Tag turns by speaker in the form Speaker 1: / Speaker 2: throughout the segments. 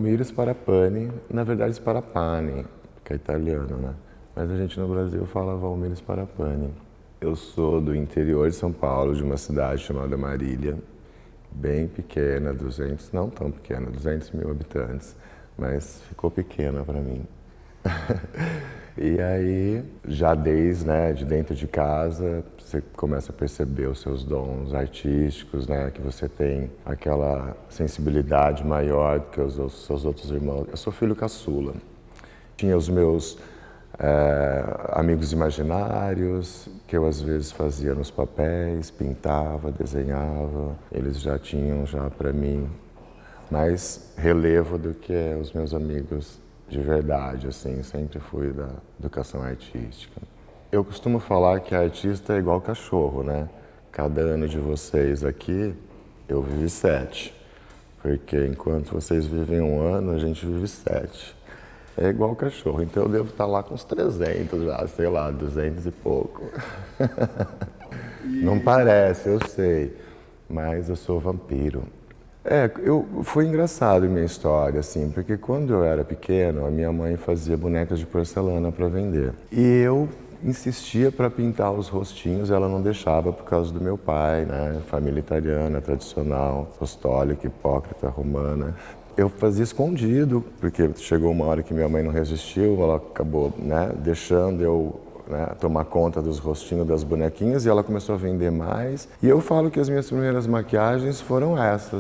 Speaker 1: Valmir Sparapani, na verdade Sparapani, que é italiano, né? Mas a gente no Brasil fala Valmir Sparapani. Eu sou do interior de São Paulo, de uma cidade chamada Marília, bem pequena, 200, não tão pequena, 200 mil habitantes, mas ficou pequena para mim. E aí, já desde, né, de dentro de casa, você começa a perceber os seus dons artísticos, né, que você tem aquela sensibilidade maior do que os seus outros irmãos. Eu sou filho caçula. Tinha os meus amigos imaginários, que eu às vezes fazia nos papéis, pintava, desenhava. Eles já tinham, já para mim, mais relevo do que os meus amigos de verdade, assim, sempre fui da educação artística. Eu costumo falar que artista é igual cachorro, né? Cada ano de vocês aqui, eu vivi 7. Porque enquanto vocês vivem 1 ano, a gente vive 7. É igual cachorro, então eu devo estar lá com uns 300 já, sei lá, 200 e pouco. Não parece, eu sei, mas eu sou vampiro. Foi engraçado a minha história, assim, porque quando eu era pequeno, a minha mãe fazia bonecas de porcelana para vender. E eu insistia para pintar os rostinhos, ela não deixava por causa do meu pai, né? Família italiana, tradicional, apostólica, hipócrita, romana. Eu fazia escondido, porque chegou uma hora que minha mãe não resistiu, ela acabou, né, deixando eu, né, tomar conta dos rostinhos das bonequinhas e ela começou a vender mais. E eu falo que as minhas primeiras maquiagens foram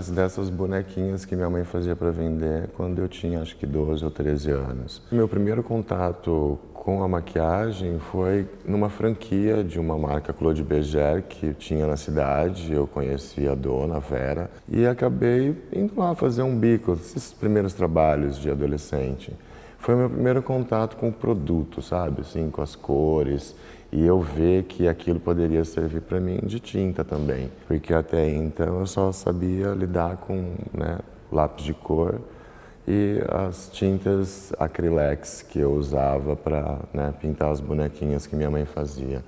Speaker 1: dessas bonequinhas que minha mãe fazia para vender quando eu tinha acho que 12 ou 13 anos. Meu primeiro contato com a maquiagem foi numa franquia de uma marca Claude Berger que tinha na cidade. Eu conheci a dona, a Vera, e acabei indo lá fazer um bico, esses primeiros trabalhos de adolescente. Foi o meu primeiro contato com o produto, sabe, assim, com as cores, e eu ver que aquilo poderia servir para mim de tinta também, porque até então eu só sabia lidar com, né, lápis de cor e as tintas acrylex que eu usava para, né, pintar as bonequinhas que minha mãe fazia.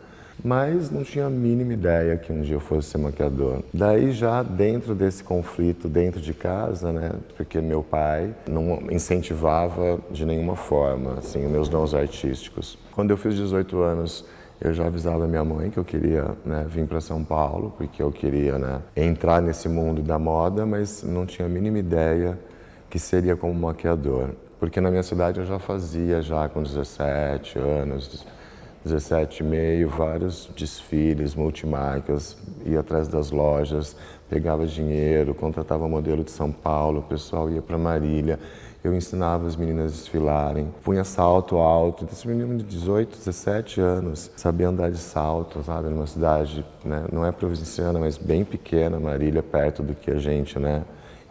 Speaker 1: Mas não tinha a mínima ideia que um dia eu fosse ser maquiador. Daí já dentro desse conflito, dentro de casa, né, porque meu pai não incentivava de nenhuma forma, assim, os meus dons artísticos. Quando eu fiz 18 anos, eu já avisava minha mãe que eu queria, né, vir para São Paulo, porque eu queria, né, entrar nesse mundo da moda, mas não tinha a mínima ideia que seria como maquiador. Porque na minha cidade eu já fazia, já com 17 anos, 17 e meio, vários desfiles, multimarcas, ia atrás das lojas, pegava dinheiro, contratava modelo de São Paulo, o pessoal ia para Marília, eu ensinava as meninas a desfilarem, punha salto alto. Esse menino de 18, 17 anos, sabia andar de salto, sabe, numa cidade, né, não é provinciana, mas bem pequena, Marília, perto do que a gente, né,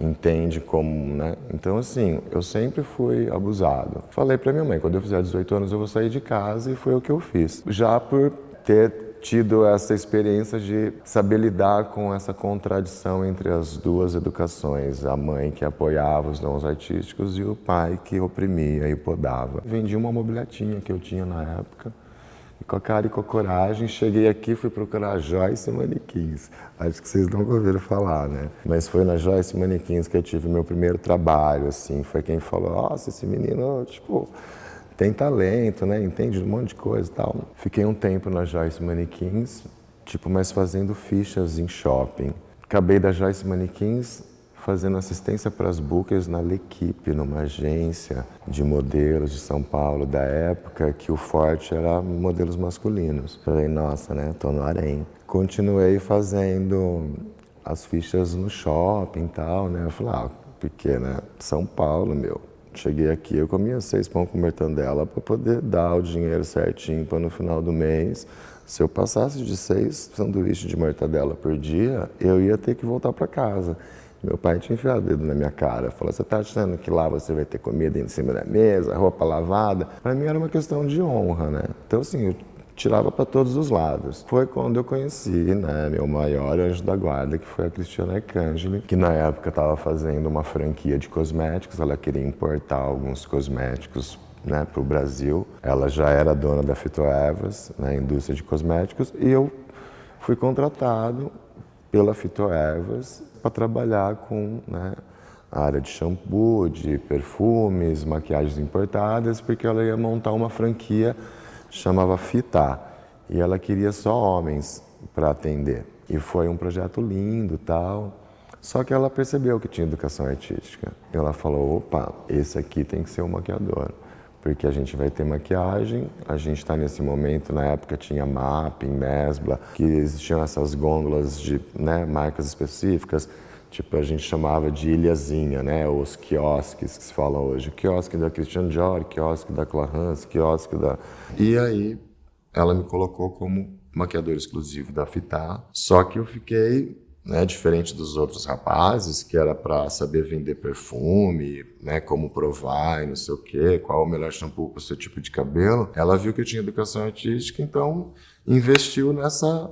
Speaker 1: entende como, né? Então, assim, eu sempre fui abusado. Falei pra minha mãe, quando eu fizer 18 anos eu vou sair de casa, e foi o que eu fiz. Já por ter tido essa experiência de saber lidar com essa contradição entre as duas educações, a mãe que apoiava os dons artísticos e o pai que oprimia e podava. Vendi uma mobiletinha que eu tinha na época, e com a cara e com a coragem, cheguei aqui, fui procurar a Joyce Manequins. Acho que vocês nunca ouviram falar, né? Mas foi na Joyce Manequins que eu tive meu primeiro trabalho, assim. Foi quem falou, nossa, esse menino, tipo, tem talento, né? Entende um monte de coisa e tal. Fiquei um tempo na Joyce Manequins, tipo, mas fazendo fichas em shopping. Acabei da Joyce Manequins fazendo assistência para as bookers na L'Equipe, numa agência de modelos de São Paulo da época, que o forte era modelos masculinos. Falei, nossa, né, tô no harém. Continuei fazendo as fichas no shopping e tal, né, eu falei, porque, né, São Paulo, meu. Cheguei aqui, eu comia 6 pão com mortandela para poder dar o dinheiro certinho para no final do mês. Se eu passasse de 6 sanduíches de mortadela por dia, eu ia ter que voltar para casa. Meu pai tinha enfiado o dedo na minha cara, falou, você tá achando que lá você vai ter comida em cima da mesa, roupa lavada? Para mim era uma questão de honra, né? Então, assim, eu tirava para todos os lados. Foi quando eu conheci, né, meu maior anjo da guarda, que foi a Cristiana Arcangeli, que na época estava fazendo uma franquia de cosméticos, ela queria importar alguns cosméticos, né, para o Brasil. Ela já era dona da Fitoervas, na indústria de cosméticos, e eu fui contratado pela Fitoervas para trabalhar com, né, a área de shampoo, de perfumes, maquiagens importadas, porque ela ia montar uma franquia, chamava Fitá, e ela queria só homens para atender. E foi um projeto lindo, tal. Só que ela percebeu que tinha educação artística. Ela falou, opa, esse aqui tem que ser o maquiador, porque a gente vai ter maquiagem, a gente está nesse momento, na época tinha Mapping, Mesbla, que existiam essas gôndolas de, né, marcas específicas, tipo a gente chamava de ilhazinha, né, os quiosques que se fala hoje, o quiosque da Christian Dior, quiosque da Clarins, quiosque da... E aí ela me colocou como maquiador exclusivo da Fitá, só que eu fiquei, né, diferente dos outros rapazes, que era para saber vender perfume, né, como provar e não sei o quê, qual o melhor shampoo para o seu tipo de cabelo, ela viu que eu tinha educação artística, então investiu nessa,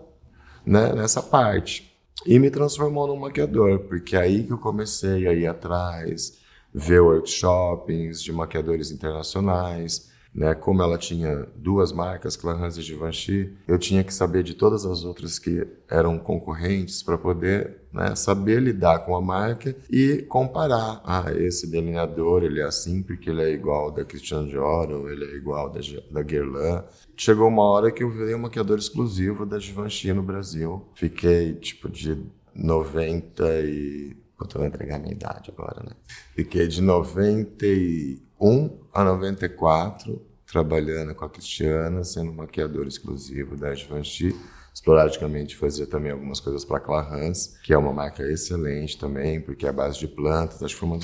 Speaker 1: né, nessa parte. E me transformou num maquiador, porque é aí que eu comecei a ir atrás, ver workshops de maquiadores internacionais, né? Como ela tinha duas marcas, Clarins e Givenchy, eu tinha que saber de todas as outras que eram concorrentes para poder, né, saber lidar com a marca e comparar. Ah, esse delineador, ele é assim porque ele é igual ao da Christian Dior, ou ele é igual da Guerlain. Chegou uma hora que eu virei um maquiador exclusivo da Givenchy no Brasil. Fiquei, tipo, de 90 e... Eu vou entregar a minha idade agora, né? Fiquei de 91 a 94 trabalhando com a Cristiana, sendo maquiador exclusivo da Givenchy. Esporadicamente fazia também algumas coisas para a Clarins, que é uma marca excelente também, porque é a base de plantas. Acho que foi uma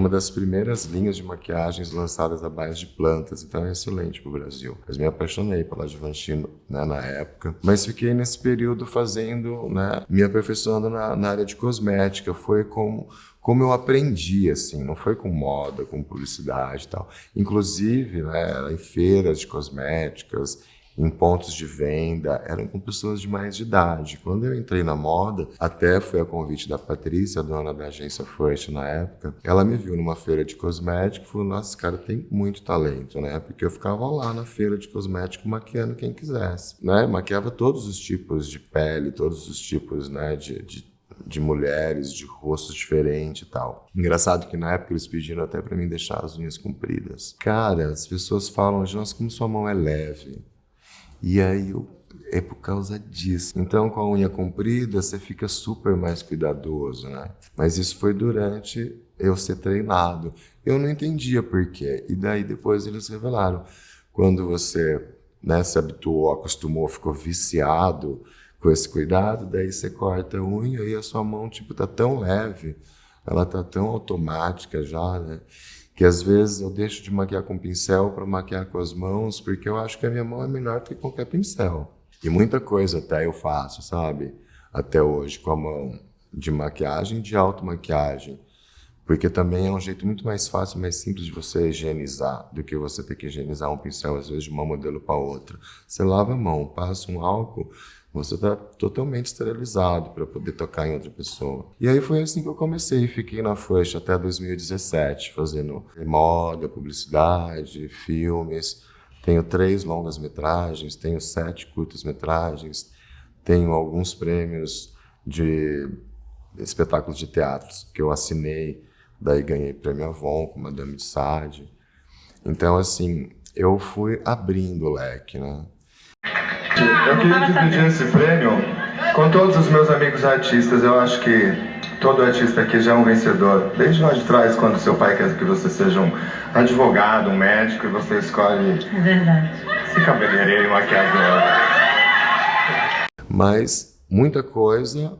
Speaker 1: das primeiras linhas de maquiagens lançadas à base de plantas, então é excelente para o Brasil. Mas me apaixonei pela Givenchy, né, na época. Mas fiquei nesse período fazendo, né, me aperfeiçoando na área de cosmética. Foi como eu aprendi, assim, não foi com moda, com publicidade e tal. Inclusive, né, em feiras de cosméticas, em pontos de venda, eram com pessoas de mais de idade. Quando eu entrei na moda, até foi a convite da Patrícia, dona da agência First na época, ela me viu numa feira de cosmético e falou, nossa, esse cara tem muito talento, né? Porque eu ficava lá na feira de cosmético maquiando quem quisesse, né? Maquiava todos os tipos de pele, todos os tipos, né, de mulheres, de rostos diferentes e tal. Engraçado que na época eles pediram até para mim deixar as unhas compridas. Cara, as pessoas falam, nossa, como sua mão é leve. E aí é por causa disso. Então, com a unha comprida, você fica super mais cuidadoso, né? Mas isso foi durante eu ser treinado. Eu não entendia por quê. E daí depois eles revelaram. Quando você, né, se habituou, acostumou, ficou viciado com esse cuidado, daí você corta a unha e a sua mão, tipo, tá tão leve, ela tá tão automática já, né? Que às vezes eu deixo de maquiar com pincel para maquiar com as mãos, porque eu acho que a minha mão é melhor que qualquer pincel. E muita coisa até eu faço, sabe? Até hoje, com a mão, de maquiagem, de automaquiagem. Porque também é um jeito muito mais fácil, mais simples de você higienizar, do que você ter que higienizar um pincel, às vezes, de uma modelo para outra. Você lava a mão, passa um álcool, você está totalmente esterilizado para poder tocar em outra pessoa. E aí foi assim que eu comecei. Fiquei na Fush até 2017, fazendo moda, publicidade, filmes. Tenho 3 longas-metragens, tenho 7 curtas-metragens, tenho alguns prêmios de espetáculos de teatro que eu assinei, daí ganhei prêmio Avon com Madame de Sade. Então, assim, eu fui abrindo o leque, né?
Speaker 2: Eu queria dividir esse prêmio com todos os meus amigos artistas. Eu acho que todo artista aqui já é um vencedor. Desde lá de trás, quando seu pai quer que você seja um advogado, um médico, e você escolhe...
Speaker 3: É verdade.
Speaker 2: Ser cabeleireiro e maquiador.
Speaker 1: Mas muita coisa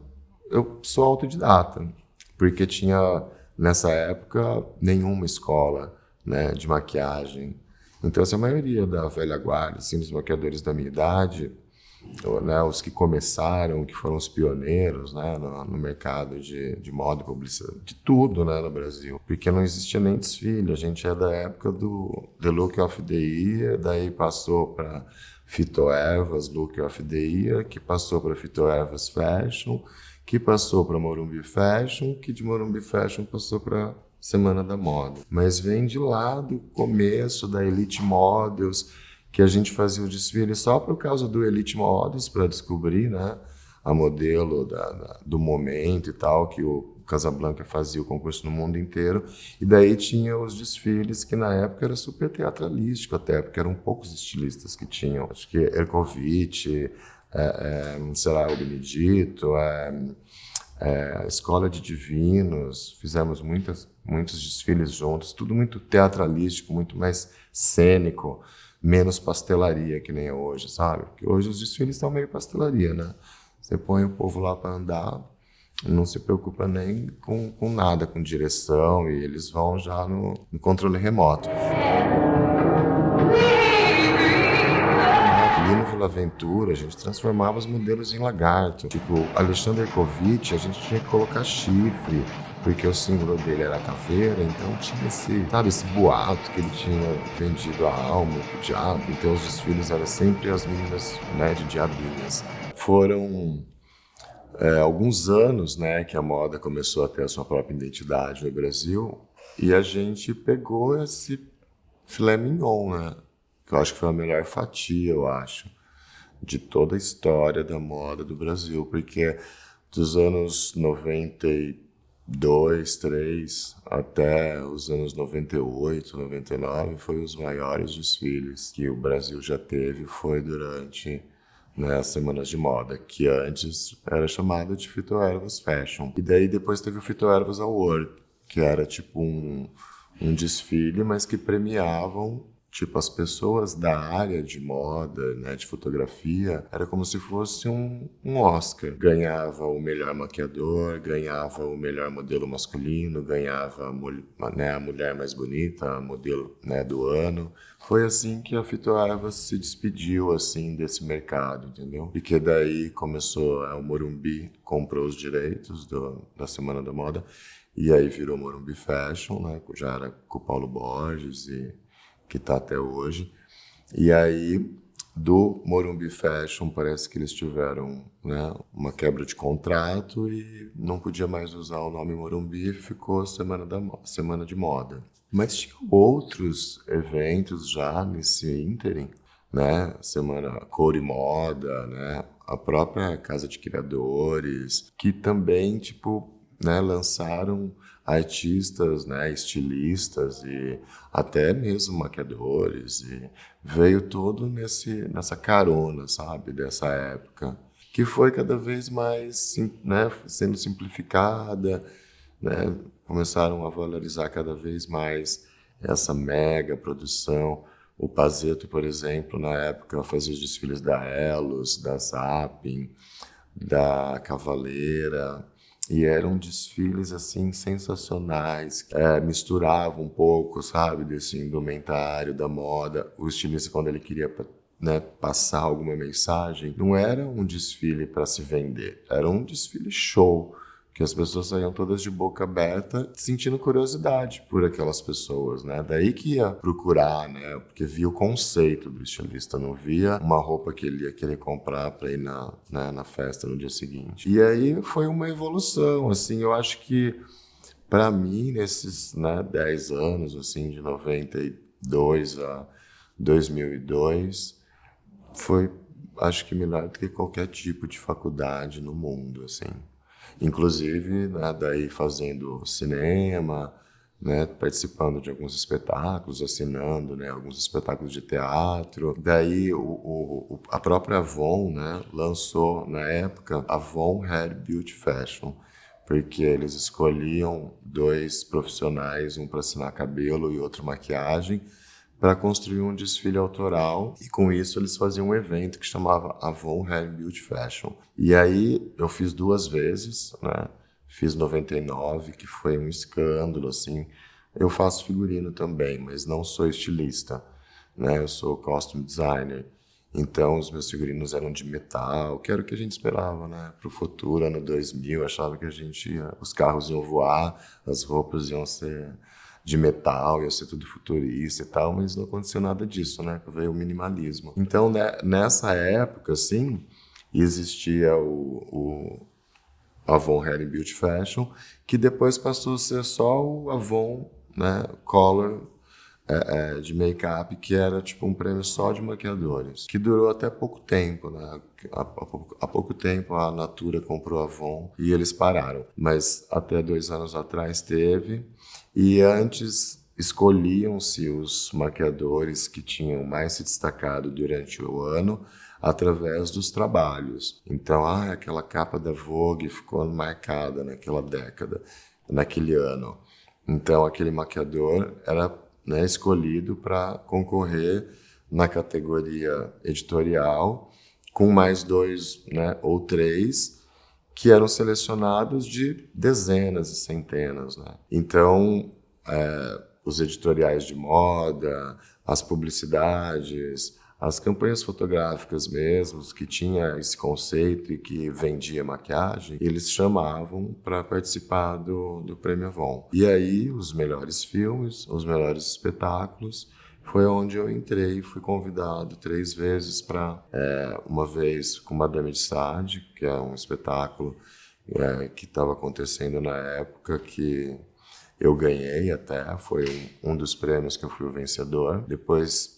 Speaker 1: eu sou autodidata, porque tinha, nessa época, nenhuma escola, né, de maquiagem. Então, essa maioria da velha guarda, assim, dos maquiadores da minha idade, né, os que começaram, que foram os pioneiros, né, no mercado de moda e publicidade, de tudo, né, no Brasil. Porque não existia nem desfile, a gente é da época do The Look of the Year, daí passou para Fito Evas, Look of the Year, que passou para Fito Evas Fashion, que passou para Morumbi Fashion, que de Morumbi Fashion passou para Semana da Moda. Mas vem de lá do começo da Elite Models, que a gente fazia o desfile só por causa do Elite Models, para descobrir, né, a modelo do momento e tal, que o Casablanca fazia o concurso no mundo inteiro, e daí tinha os desfiles que na época era super teatralístico até, porque eram poucos estilistas que tinham. Acho que Ercovitch, sei lá, o Benedito, a Escola de Divinos, fizemos muitos desfiles juntos, tudo muito teatralístico, muito mais cênico, menos pastelaria que nem é hoje, sabe? Porque hoje os desfiles estão meio pastelaria, né? Você põe o povo lá para andar, não se preocupa nem com nada, com direção, e eles vão já no controle remoto. Ali no Vila Aventura, a gente transformava os modelos em lagarto. Tipo, Alexandre Ercovitch, a gente tinha que colocar chifre, porque o símbolo dele era a caveira, então tinha esse boato que ele tinha vendido a alma pro diabo. Então os desfiles eram sempre as meninas, né, de diabinhas. Foram alguns anos, né, que a moda começou a ter a sua própria identidade no Brasil, e a gente pegou esse filé mignon, né? Que eu acho que foi a melhor fatia, eu acho, de toda a história da moda do Brasil, porque dos anos 92, 3 até os anos 98, 99 foi os maiores desfiles que o Brasil já teve, foi durante, né, as semanas de moda, que antes era chamada de Fito-Ervas Fashion. E daí depois teve o Fito-Ervas Award, que era tipo um desfile, mas que premiavam tipo as pessoas da área de moda, né, de fotografia. Era como se fosse um Oscar. Ganhava o melhor maquiador, ganhava o melhor modelo masculino, ganhava né, a mulher mais bonita, a modelo, né, do ano. Foi assim que a Fito-Ervas se despediu assim desse mercado, entendeu? Porque daí começou, o Morumbi comprou os direitos da Semana da Moda, e aí virou Morumbi Fashion, né? Já era com o Paulo Borges, e que está até hoje. E aí, do Morumbi Fashion, parece que eles tiveram, né, uma quebra de contrato e não podia mais usar o nome Morumbi, ficou Semana de Moda. Mas tinha outros eventos já nesse ínterim, né? Semana Cor e Moda, né? A própria Casa de Criadores, que também, tipo, né, lançaram artistas, né, estilistas e até mesmo maquiadores, e veio todo nessa carona, sabe, dessa época, que foi cada vez mais, né, sendo simplificada, né, começaram a valorizar cada vez mais essa mega produção. O Pazetto, por exemplo, na época fazia os desfiles da Elos, da Zapping, da Cavaleira, e eram desfiles assim sensacionais, misturava um pouco, sabe, desse indumentário da moda. O estilista, quando ele queria, né, passar alguma mensagem, não era um desfile para se vender, era um desfile show, que as pessoas saíam todas de boca aberta, sentindo curiosidade por aquelas pessoas, né? Daí que ia procurar, né? Porque via o conceito do estilista, não via uma roupa que ele ia querer comprar para ir na festa no dia seguinte. E aí foi uma evolução, assim, eu acho que para mim, nesses, né, 10 anos, assim, de 92 a 2002, foi, acho que melhor do que qualquer tipo de faculdade no mundo, assim. Inclusive, né, daí fazendo cinema, né, participando de alguns espetáculos, assinando, né, alguns espetáculos de teatro. Daí a própria Avon, né, lançou na época Avon Hair Beauty Fashion, porque eles escolhiam 2 profissionais, um para assinar cabelo e outro maquiagem, para construir um desfile autoral, e com isso eles faziam um evento que chamava Avon Hair Beauty Fashion. E aí eu fiz 2 vezes, né? Fiz 99, que foi um escândalo, assim. Eu faço figurino também, mas não sou estilista, né? Eu sou costume designer. Então os meus figurinos eram de metal, que era o que a gente esperava, né? Pro futuro, ano 2000, achava que os carros iam voar, as roupas iam ser de metal, ia ser tudo futurista e tal, mas não aconteceu nada disso, né? Veio o minimalismo. Então, né, nessa época, assim, existia o Avon Hair and Beauty Fashion, que depois passou a ser só o Avon, né, Color de make-up, que era tipo um prêmio só de maquiadores, que durou até pouco tempo, né? Há pouco tempo a Natura comprou a Avon e eles pararam, mas até 2 anos atrás teve, e antes escolhiam-se os maquiadores que tinham mais se destacado durante o ano através dos trabalhos. Então, aquela capa da Vogue ficou marcada naquela década, naquele ano. Então, aquele maquiador era, né, escolhido para concorrer na categoria editorial, com mais 2, né, ou 3, que eram selecionados de dezenas e centenas, né? Então, os editoriais de moda, as publicidades, as campanhas fotográficas mesmo, que tinha esse conceito e que vendia maquiagem, eles chamavam para participar do Prêmio Avon. E aí, os melhores filmes, os melhores espetáculos, foi onde eu entrei. Fui convidado 3 vezes para, uma vez com Madame de Sade, que é um espetáculo que estava acontecendo na época, que eu ganhei até, foi um dos prêmios que eu fui o vencedor. Depois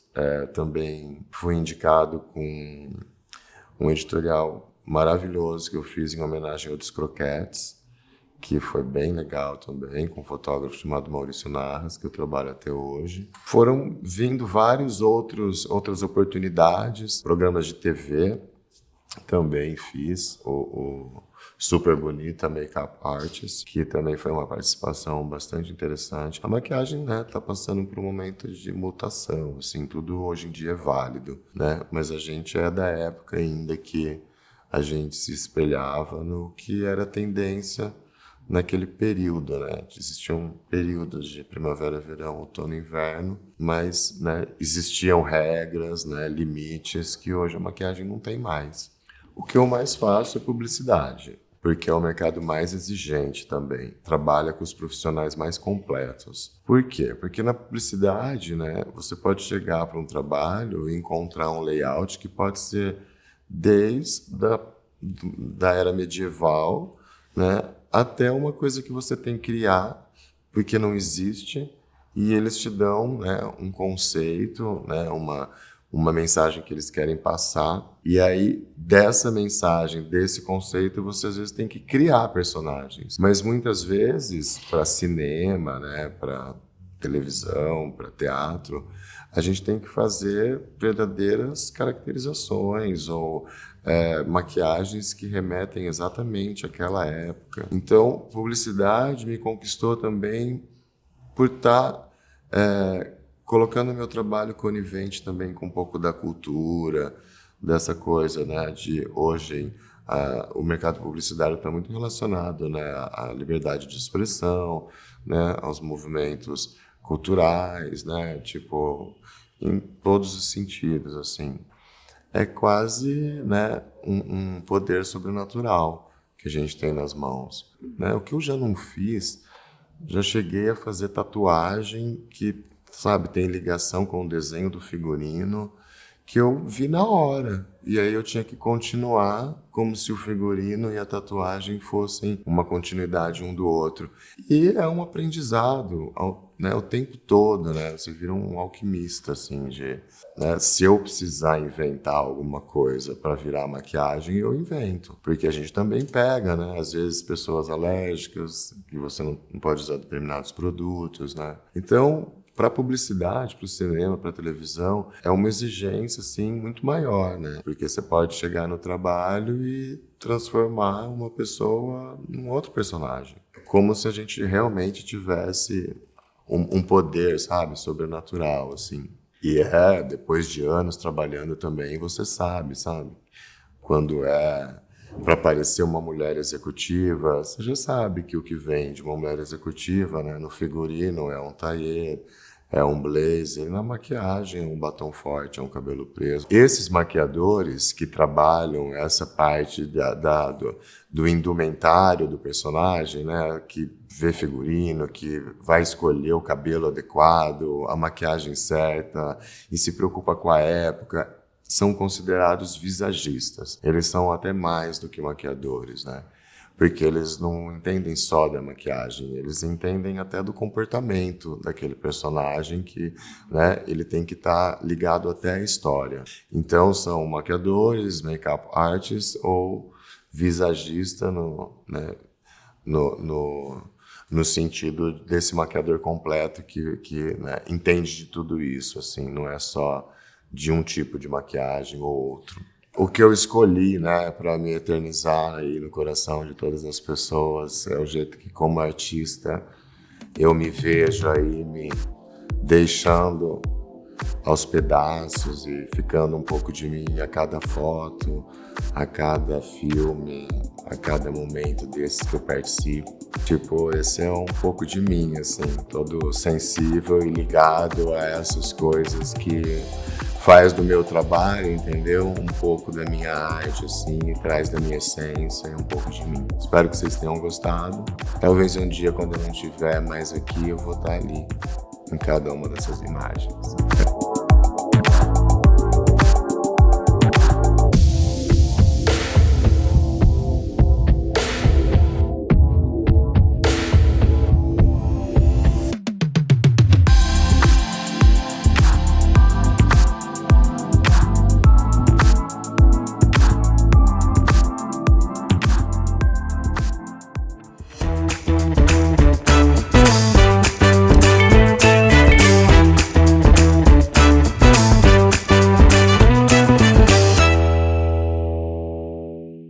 Speaker 1: também fui indicado com um editorial maravilhoso que eu fiz em homenagem ao Dos Croquetes, que foi bem legal também, com um fotógrafo chamado Maurício Narras, que eu trabalho até hoje. Foram vindo outras oportunidades, programas de TV, também fiz o Super Bonita Makeup Artist, que também foi uma participação bastante interessante. A maquiagem, né, tá passando por um momento de mutação, assim, tudo hoje em dia é válido, né? Mas a gente é da época ainda que a gente se espelhava no que era tendência naquele período, né? Existiam períodos de primavera, verão, outono e inverno, mas, né, existiam regras, né, limites que hoje a maquiagem não tem mais. O que eu mais faço é publicidade, porque é o mercado mais exigente também. Trabalha com os profissionais mais completos. Por quê? Porque na publicidade, né, você pode chegar para um trabalho e encontrar um layout que pode ser desde da era medieval, né, até uma coisa que você tem que criar, porque não existe, e eles te dão, né, um conceito, né, uma mensagem que eles querem passar, e aí dessa mensagem, desse conceito, você às vezes tem que criar personagens. Mas muitas vezes, para cinema, né, para televisão, para teatro, a gente tem que fazer verdadeiras caracterizações ou maquiagens que remetem exatamente àquela época. Então, publicidade me conquistou também por estar colocando meu trabalho conivente também com um pouco da cultura, dessa coisa, né, de hoje o mercado publicitário está muito relacionado, né, à liberdade de expressão, né, aos movimentos culturais, né, tipo, em todos os sentidos, assim. É quase, né, um poder sobrenatural que a gente tem nas mãos, né? O que eu já não fiz, já cheguei a fazer tatuagem que, sabe, tem ligação com o desenho do figurino, que eu vi na hora. E aí eu tinha que continuar como se o figurino e a tatuagem fossem uma continuidade um do outro. E é um aprendizado, né, o tempo todo, né? Você vira um alquimista, assim, né, se eu precisar inventar alguma coisa para virar maquiagem, eu invento. Porque a gente também pega, né? Às vezes pessoas alérgicas, que você não pode usar determinados produtos, né? Então, para publicidade, para o cinema, para a televisão, é uma exigência assim muito maior, né? Porque você pode chegar no trabalho e transformar uma pessoa num outro personagem, como se a gente realmente tivesse um poder, sabe, sobrenatural, assim. E depois de anos trabalhando também, você sabe, quando para parecer uma mulher executiva, você já sabe que o que vem de uma mulher executiva, né, no figurino é um tailleur, é um blazer, na maquiagem, um batom forte, é um cabelo preso. Esses maquiadores que trabalham essa parte do indumentário do personagem, né, que vê figurino, que vai escolher o cabelo adequado, a maquiagem certa e se preocupa com a época, são considerados visagistas. Eles são até mais do que maquiadores, né? porque eles não entendem só da maquiagem, eles entendem até do comportamento daquele personagem que, né, ele tem que estar ligado até à história. Então são maquiadores, make-up artists ou visagista no sentido desse maquiador completo que né, entende de tudo isso, assim, não é só de um tipo de maquiagem ou outro. O que eu escolhi, né, para me eternizar aí no coração de todas as pessoas é o jeito que, como artista, eu me vejo aí me deixando aos pedaços e ficando um pouco de mim a cada foto, a cada filme, a cada momento desses que eu participo. Tipo, esse é um pouco de mim, assim, todo sensível e ligado a essas coisas que faz do meu trabalho, entendeu? Um pouco da minha arte, assim, e traz da minha essência e um pouco de mim. Espero que vocês tenham gostado. Talvez um dia, quando eu não estiver mais aqui, eu vou estar ali, em cada uma dessas imagens.